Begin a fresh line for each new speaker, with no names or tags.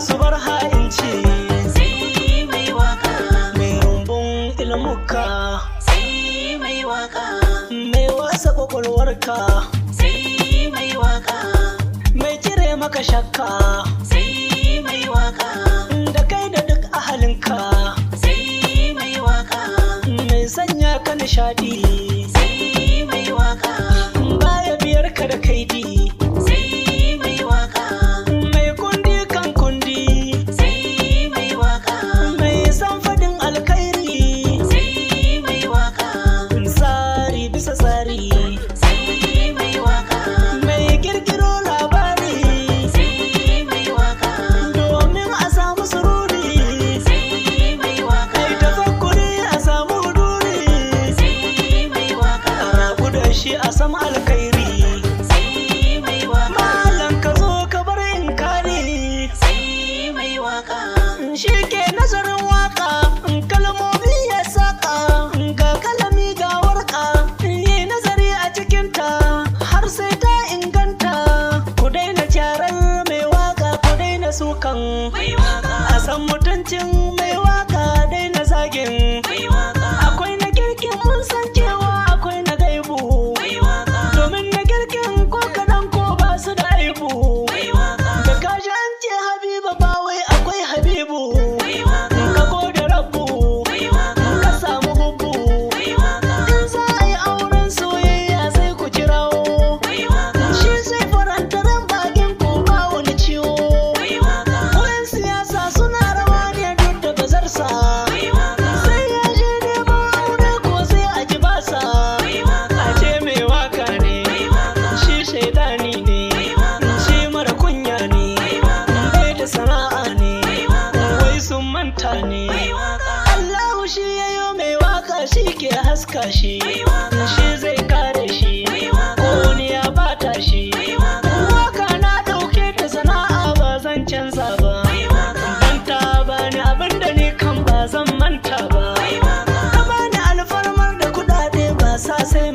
su bar ha'inci,
sai mai waka,
mai rumbun ilmuka,
sai mai waka,
mai wasa kwakwalwarka,
sai mai waka,
mai cire maka shakka,
sai mai waka,
da kai da duk ahalinka,
sai mai waka,
mai sanya ka nishadi,
sai mai waka,
baya biyar ka da kaidi,
sai mai waka,
mai kundi kan kundi,
sai mai waka,
mai san fadin alkhairi,
sai mai waka,
tsari bisa tsari,
sai mai waka,
mai kirkiro labari,
sai mai waka,
domin a samu sururi,
sai mai waka,
ai tafakkuri a samu huduri,
sai mai waka,
a rabu da shi a sam alkhairi.
sai mai waka,
Malam ka zo ka bar inkari,
sai mai waka,
shi ke nazarin waka, kalmomi ya saka, ga kalami ga warka, yi nazari a cikinta har sai ta inganta. Ku daina kyarar mai waka, ku daina sukan,
mai waka,
a san mutuncin mai waka, daina zagin.
mai waka,
Akwai na kirkin mun san cewa akwai na gaibu,
mai waka,
domin na kirkin ko kaɗan ko ba su da aibu.
mai waka,
Da kaji an ce Habiba ba wai akwai Habibu,
mai waka,
ka gode Rabbu,
mai waka,
ka samu hubbu.
mai waka,
In za a yi auren soyayya sai ku kirawo,
mai waka,
shi sai faranta ran bakin ku ba wani ciwo.
mai waka,
Wayan siyasa suna rawa ne duk da bazarsa,
mai waka,
sai ya je neman aure ko sai a ji basa.
mai waka,
A ce mai waka ne,
mai waka,
shi shaidani ne, shi mara kunya ne, bai da sana'a ne, wai sun manta ne.
mai waka,
Allahu shi yayo mai waka, shi ke haska shi, shi zai kare shi, ko wani ya bata shi. Waka na ɗauke ta sana'a ba zan canza ba, dan ta bani abin da ni kan ba zan manta ba. Ka bani alfarmar da kuɗaɗe ba sa sai